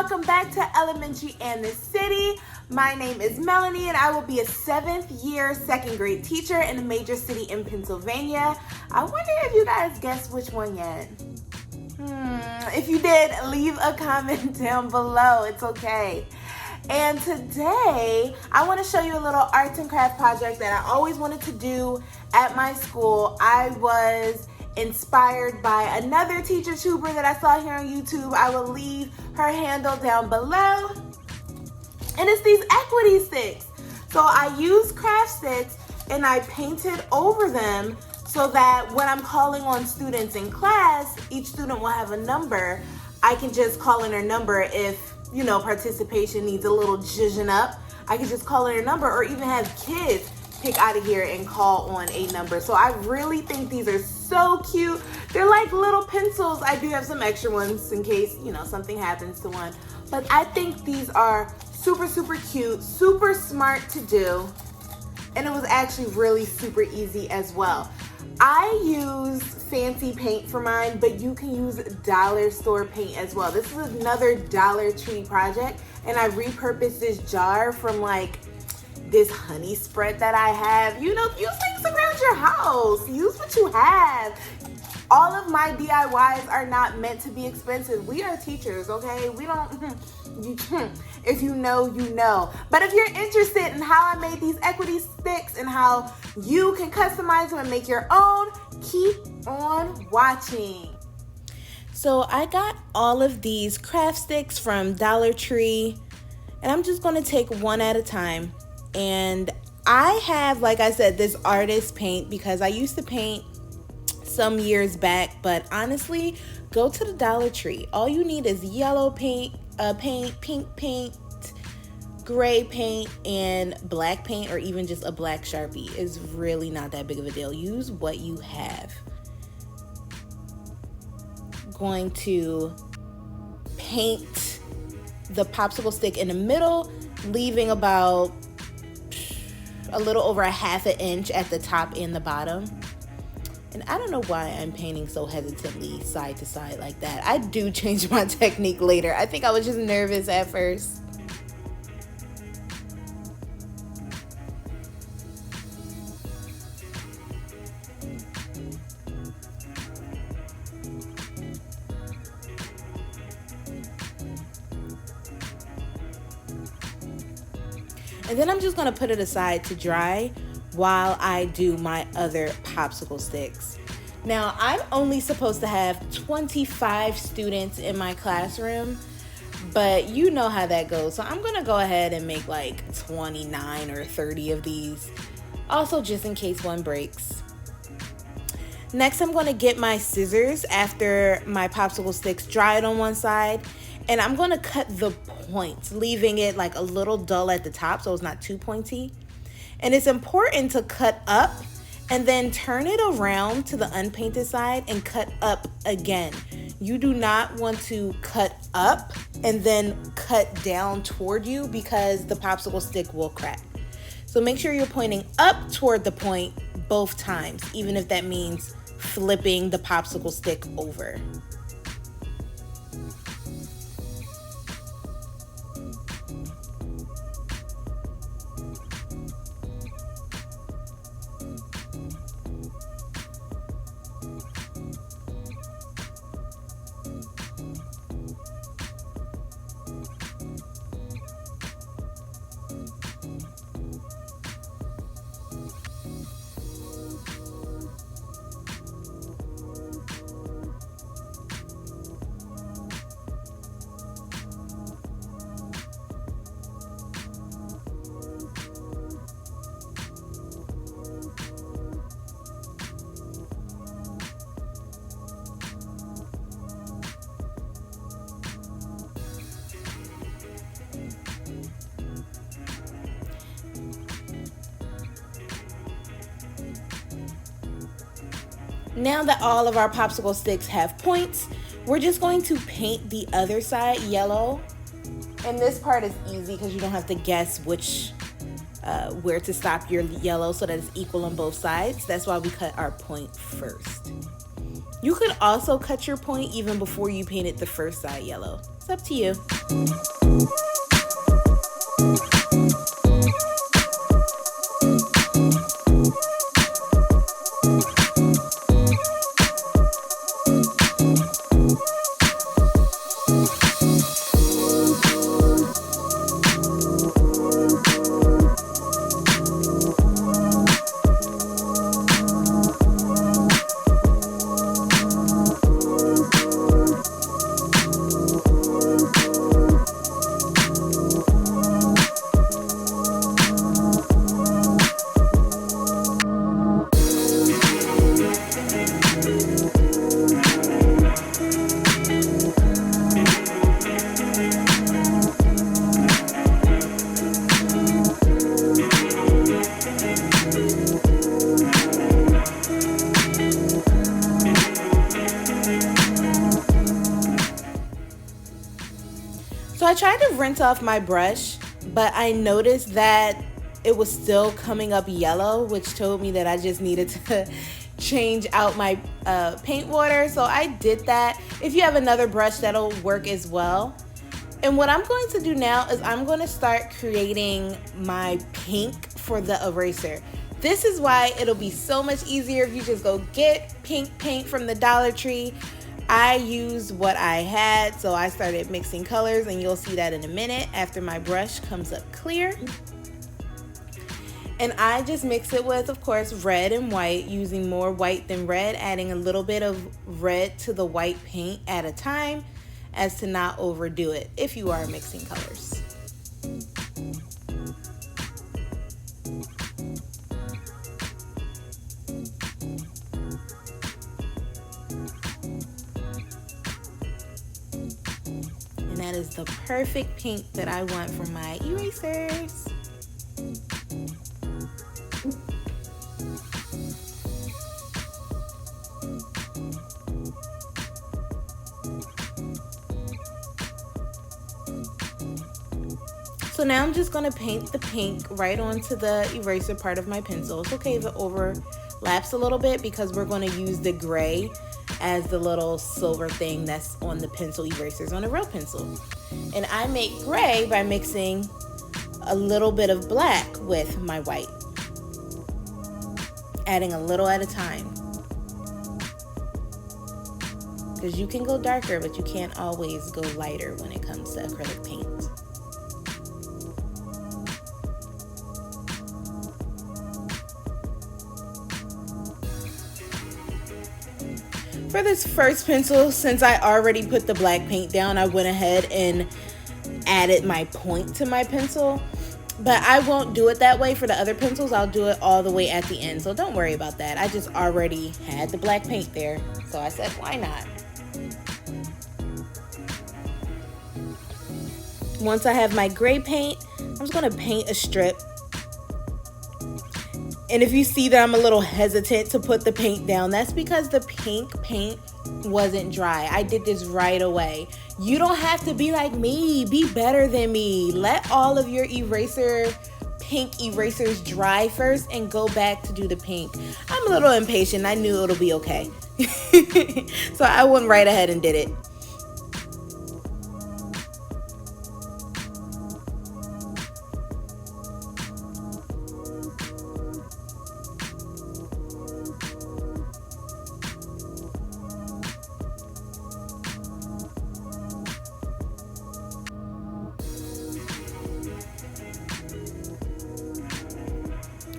welcome back to Elementary and the City. My name is Melanie and I will be a 7th year second grade teacher in a major city in Pennsylvania. I wonder if you guys guessed which one yet. If you did, leave a comment down below. It's okay. And today, I want to show you a little arts and craft project that I always wanted to do at my school. I was inspired by another TeacherTuber that I saw here on YouTube. I will leave her handle down below. And it's these equity sticks. So I used craft sticks and I painted over them so that when I'm calling on students in class, each student will have a number. I can just call in their number if, participation needs a little zhuzhing up. I can just call in their number or even have kids pick out of here and call on a number. So I really think these are so cute. They're like little pencils. I do have some extra ones in case, something happens to one. But I think these are super, super cute, super smart to do. And it was actually really super easy as well. I use fancy paint for mine, but you can use dollar store paint as well. This is another Dollar Tree project, and I repurposed this jar from this honey spread that I have. Use things around your house. Use what you have. All of my DIYs are not meant to be expensive. We are teachers, okay? We don't, if you know, you know. But if you're interested in how I made these equity sticks and how you can customize them and make your own, keep on watching. So I got all of these craft sticks from Dollar Tree, and I'm just gonna take one at a time. And I have, like I said, this artist paint because I used to paint some years back, but honestly, go to the Dollar Tree. All you need is yellow paint, pink paint, gray paint, and black paint, or even just a black Sharpie. Is really not that big of a deal. Use what you have. Going to paint the popsicle stick in the middle, leaving about a little over a ½ inch at the top and the bottom. And I don't know why I'm painting so hesitantly side to side like that. I do change my technique later. I think I was just nervous at first. And then I'm just gonna put it aside to dry while I do my other popsicle sticks. Now, I'm only supposed to have 25 students in my classroom, but you know how that goes. So I'm gonna go ahead and make 29 or 30 of these, also just in case one breaks. Next, I'm gonna get my scissors after my popsicle sticks dried on one side, and I'm gonna cut the points, leaving it a little dull at the top so it's not too pointy. And it's important to cut up and then turn it around to the unpainted side and cut up again. You do not want to cut up and then cut down toward you because the popsicle stick will crack. So make sure you're pointing up toward the point both times, even if that means flipping the popsicle stick over. Now that all of our popsicle sticks have points, we're just going to paint the other side yellow. And this part is easy because you don't have to guess where to stop your yellow so that it's equal on both sides. That's why we cut our point first. You could also cut your point even before you painted the first side yellow. It's up to you. So I tried to rinse off my brush, but I noticed that it was still coming up yellow, which told me that I just needed to change out my paint water. So I did that. If you have another brush, that'll work as well. And what I'm going to do now is I'm going to start creating my pink for the eraser. This is why it'll be so much easier if you just go get pink paint from the Dollar Tree. I used what I had, so I started mixing colors, and you'll see that in a minute after my brush comes up clear. And I just mix it with, of course, red and white, using more white than red, adding a little bit of red to the white paint at a time, as to not overdo it if you are mixing colors. And that is the perfect pink that I want for my erasers. So now I'm just going to paint the pink right onto the eraser part of my pencil. It's okay if it overlaps a little bit because we're going to use the gray as the little silver thing that's on the pencil erasers on a real pencil. And I make gray by mixing a little bit of black with my white, adding a little at a time. Because you can go darker, but you can't always go lighter when it comes to acrylic paint. For this first pencil, since I already put the black paint down, I went ahead and added my point to my pencil. But I won't do it that way for the other pencils. I'll do it all the way at the end, so don't worry about that. I just already had the black paint there, so I said, why not? Once I have my gray paint, I'm just gonna paint a strip. And if you see that I'm a little hesitant to put the paint down, that's because the pink paint wasn't dry. I did this right away. You don't have to be like me. Be better than me. Let all of your pink erasers dry first and go back to do the pink. I'm a little impatient. I knew it'll be okay. So I went right ahead and did it.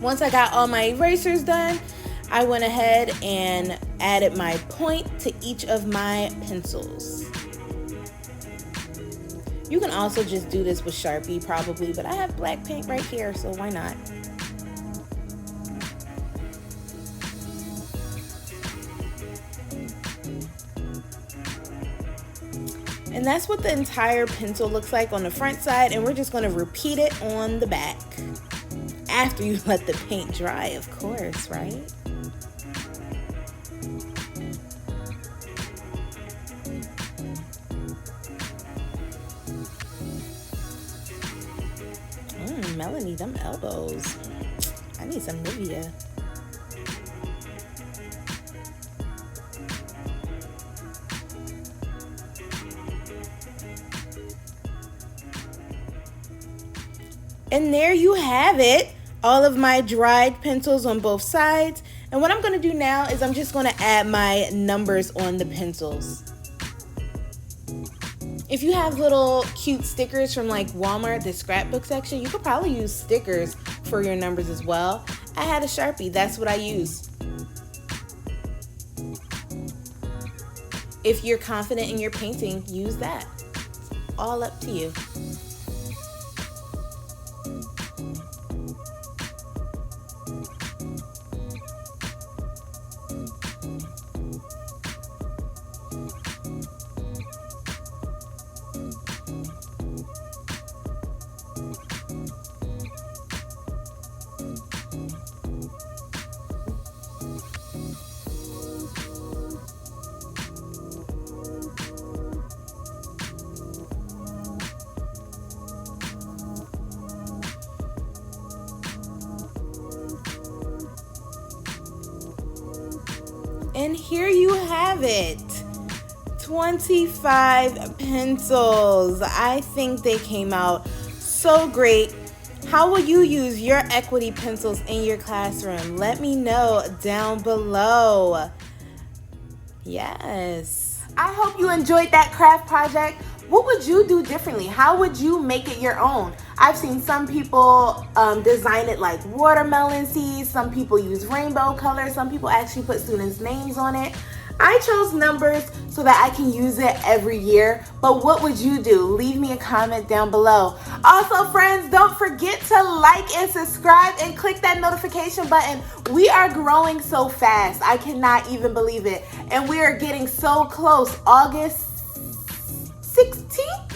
Once I got all my erasers done, I went ahead and added my point to each of my pencils. You can also just do this with Sharpie probably, but I have black paint right here, so why not? And that's what the entire pencil looks like on the front side, and we're just going to repeat it on the back. After you let the paint dry, of course, right? Melanie, them elbows. I need some Nivea. And there you have it. All of my dried pencils on both sides. And what I'm going to do now is I'm just going to add my numbers on the pencils. If you have little cute stickers from like Walmart, the scrapbook section, you could probably use stickers for your numbers as well. I had a Sharpie, that's what I use. If you're confident in your painting, use that. All up to you. And here you have it, 25 pencils. I think they came out so great. How will you use your equity pencils in your classroom? Let me know down below. Yes. I hope you enjoyed that craft project. What would you do differently? How would you make it your own? I've seen some people design it like watermelon seeds. Some people use rainbow colors. Some people actually put students' names on it. I chose numbers so that I can use it every year. But what would you do? Leave me a comment down below. Also, friends, don't forget to like and subscribe and click that notification button. We are growing so fast. I cannot even believe it. And we are getting so close. August 16th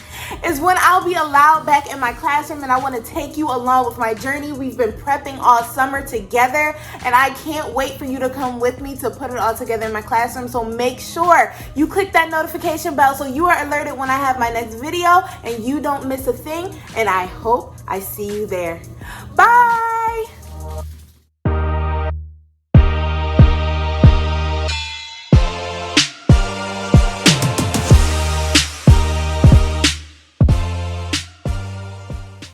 is when I'll be allowed back in my classroom, and I want to take you along with my journey. We've been prepping all summer together, and I can't wait for you to come with me to put it all together in my classroom. So make sure you click that notification bell so you are alerted when I have my next video and you don't miss a thing. And I hope I see you there. Bye.